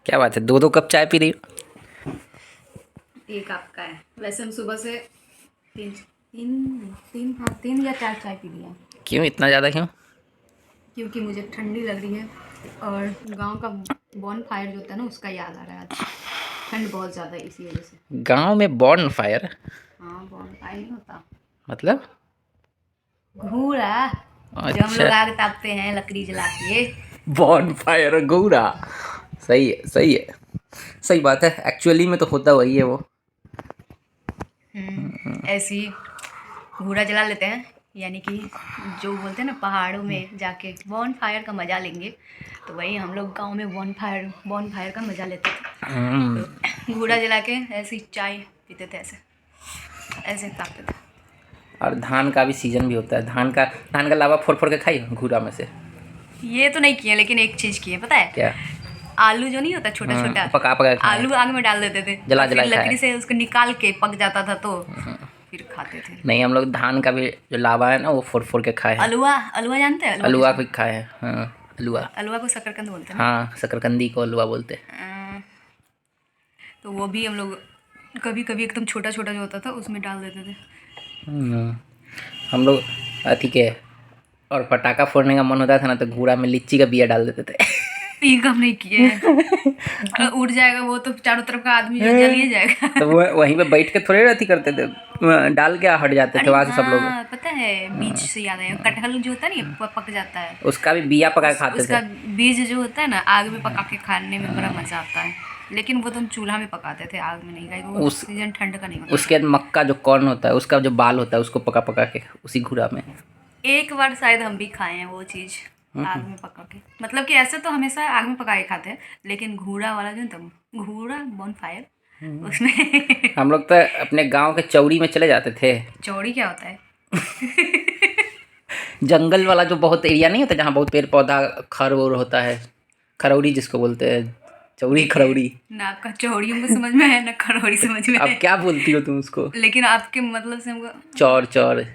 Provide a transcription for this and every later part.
क्या बात है, 2-2 कप चाय पी रही हो? एक आपका है। वैसे हम सुबह से तीन या चार चाय पी लिया। क्यों इतना ज़्यादा क्यों? क्योंकि मुझे ठंडी लग रही है और गांव का बॉन फायर जो होता है ना उसका याद आ रहा है आज। ठंड बहुत ज़्यादा है इसी वजह से। गांव में बॉर्न फायर? हाँ, बॉन फायर नहीं होता, मतलब? घूरा जो हम लोग अच्छा, आग तापते हैं लकड़ी जला के। Born fire Gaura. सही है, सही है, सही बात है। एक्चुअली में तो होता वही है वो। ऐसे ही घूरा जला लेते हैं, यानी कि जो बोलते हैं ना पहाड़ों में जाके बॉन फायर का मज़ा लेंगे, तो वही हम लोग गांव में बॉन फायर का मज़ा लेते थे। तो घूरा जला के ऐसे ही चाय पीते थे, ऐसे ऐसे तापते थे। और धान का भी सीजन भी होता है। धान का लावा फोड़ फोड़ के खाई घूरा में से? ये तो नहीं किए, लेकिन एक चीज़ किए पता है। क्या? आलू जो नहीं होता छोटा छोटा, पका पका के खाए? आलू आग में डाल देते थे जला और जला फिर के खाए? लकड़ी से उसको निकाल के पक जाता था तो फिर खाते थे। नहीं, हम लोग धान का भी जो लावा है ना वो फोड़ फोड़ के खाए हैं। अलुआ, अलुआ जानते हैं? अलुआ भी खाए हैं, हाँ। अलुआ, अलुआ को शकरकंद बोलते हैं ना। हाँ, शकरकंदी को अलुआ बोलते हैं। तो वो भी हम लोग कभी कभी एकदम छोटा छोटा जो होता था उसमें डाल देते थे। हम लोग अथी के और पटाखा फोड़ने का मन होता था ना तो घूरा में लीची का बिया डाल देते थे। ये काम नहीं किए हैं। उड़ जाएगा वो तो, चारों तरफ का आदमी जो जल ही जाएगा। तो वो वहीं पे बैठ के थोड़े अथी करते थे, डाल के हट जाते थे अरे वहाँ से सब लोग। हाँ, पता है बीज से याद आया, कटहल जो होता है ना पक जाता है, उसका भी बिया पका के खाते उसका थे। बीज जो होता है ना आग में पका के खाने में बड़ा मजा आता है। लेकिन वो तो हम चूल्हा में पकाते थे, आग में नहीं, खाई वो सीजन ठंड का नहीं होता। उसके बाद मक्का जो कॉर्न होता है उसका जो बाल होता है उसको पका पका के उसी घूरा में। एक बार शायद हम भी खाए हैं वो चीज़ आग में पका के। मतलब कि ऐसे तो हमेशा आग में पका के खाते हैं, लेकिन घूरा वाला जो था, घूरा बॉन फायर, उसमें हम लोग तो अपने गांव के चौड़ी में चले जाते थे। चौड़ी क्या होता है? जंगल वाला जो बहुत एरिया नहीं होता जहाँ बहुत पेड़ पौधा खर और होता है, खरौड़ी जिसको बोलते हैं, चौड़ी खरौड़ी। ना आपका चौड़ी हमको समझ में है ना खरौड़ी समझ में अब है। क्या बोलती हो तुम उसको? लेकिन आपके मतलब से हमको चौर, चौर।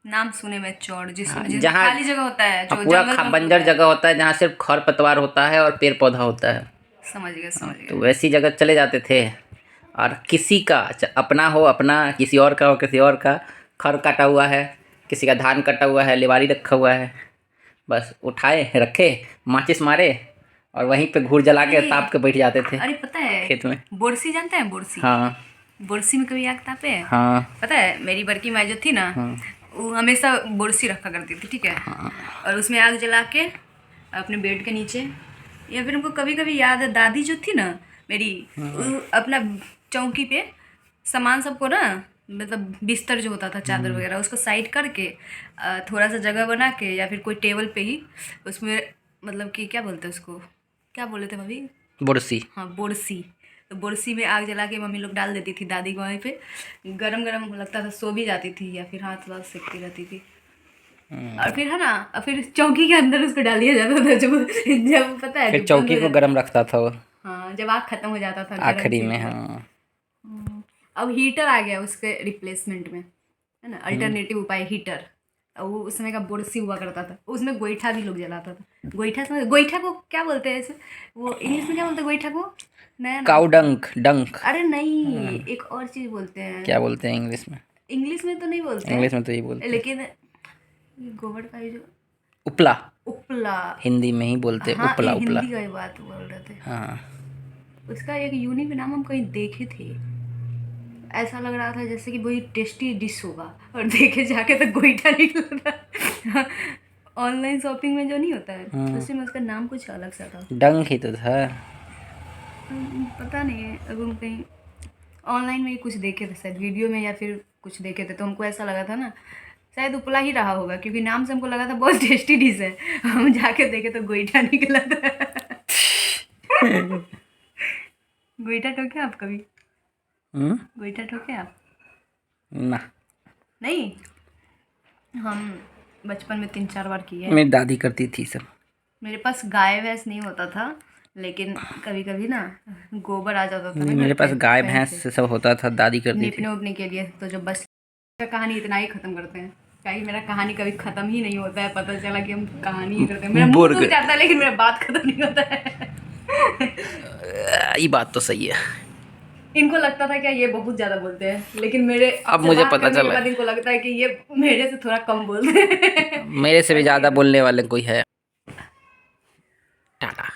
नाम सुने में चौड़, जिसमें जहाँ खाली जगह होता है, जो पूरा जंगल में बंजर जगह होता है जहाँ सिर्फ खर पतवार होता है और पेड़ पौधा होता है। समझ गए समझ गए। तो वैसी जगह चले जाते थे और किसी का अपना हो अपना, किसी और का हो किसी और का, खर काटा हुआ है, किसी का धान कटा हुआ है, लेवारी रखा हुआ है, बस उठाए रखे, माचिस मारे और वहीं पे घूर जला के ताप के बैठ जाते थे अरे पता है खेत में। बोरसी जानते हैं? बोरसी, हाँ बोरसी में कभी आग तापे हैं? हाँ पता है मेरी बड़की माँ जो थी ना, वो हमेशा बोरसी रखा करती थी, ठीक है। और उसमें आग जला के अपने बेड के नीचे, या फिर हमको कभी कभी याद है दादी जो थी ना मेरी, वो अपना चौकी पे सामान सबको ना, मतलब बिस्तर जो होता था चादर वगैरह उसको साइड करके थोड़ा सा जगह बना के, या फिर कोई टेबल पे ही उसमें, मतलब कि क्या बोलते हैं उसको, क्या बोले थे मम्मी? बोरसी। हाँ, बोरसी। तो बोरसी में आग जला के मम्मी लोग डाल देती थी दादी को, वहीं पे गरम गरम लगता था, सो भी जाती थी या फिर हाथ वाथ सेकती रहती थी। और फिर है ना, और फिर चौकी के अंदर उसको डाल दिया जाता था, जब जब पता है फिर जब बंद चौकी हो को जाता, गरम रखता था वो हाँ जब आग खत्म हो जाता था आखिरी में। हाँ, अब हीटर आ गया उसके रिप्लेसमेंट में, है ना, अल्टरनेटिव उपाय हीटर। और वो उस समय का बोरसी हुआ करता था, उसमें गोईठा भी लोग जलाता था। गोईठा समझ, गोईठा को क्या बोलते हैं ऐसे, वो इंग्लिश में क्या बोलते हैं गोईठा को? नया काऊ नाम। डंक, डंक। अरे नहीं, एक और चीज़ बोलते हैं। क्या बोलते हैं इंग्लिश में? इंग्लिश में तो नहीं बोलते इंग्लिश में हैं, तो यही बोलते हैं, लेकिन ये गोबर का ये जो उपला। उपला, हिंदी में ही बोलते हैं हाँ उपला, ये उपला। हिंदी का ही बात बोल रहे थे। हाँ, उसका एक यूनिक नाम हम कहीं देखे थे, ऐसा लग रहा था जैसे कि वही टेस्टी डिश होगा, और देखे जाके तो गोईठा निकल रहा। ऑनलाइन शॉपिंग में जो नहीं होता है उसमें उसका नाम कुछ अलग सा था, डंक ही तो था। पता नहीं है। अब हम कहीं ऑनलाइन में ही कुछ देखे थे शायद, वीडियो में या फिर कुछ देखे थे, तो हमको ऐसा लगा था ना शायद उपला ही रहा होगा, क्योंकि नाम से हमको लगा था बहुत टेस्टी डिश है। हम जाके देखे तो गोईठा निकला था। गोईठा ठोके आप कभी? गोईठा ठोके आप? ना, नहीं, हम बचपन में 3-4 बार किए। मेरी दादी करती थी सब। मेरे पास गाय भैंस नहीं होता था, लेकिन कभी कभी ना गोबर आ जाता था ना मेरे घर पास पे गाय भैंस भैंस से, से सब होता था, दादी करती थी। निपने उपने के लिए। तो जो बस का कहानी इतना ही ख़त्म करते हैं, क्योंकि मेरा कहानी कभी ख़त्म ही नहीं होता है। पता चला कि हम कहानी ही करते हैं, मेरा मुंह बोर सूख जाता है लेकिन मेरा बात ख़त्म नहीं होता है। ये बात तो सही है। इनको लगता था क्या ये बहुत ज़्यादा बोलते हैं, लेकिन मेरे अब मुझे पता करने के चला बाद इनको लगता है कि ये मेरे से थोड़ा कम बोलते हैं। मेरे से भी ज़्यादा बोलने वाले कोई है। टाटा।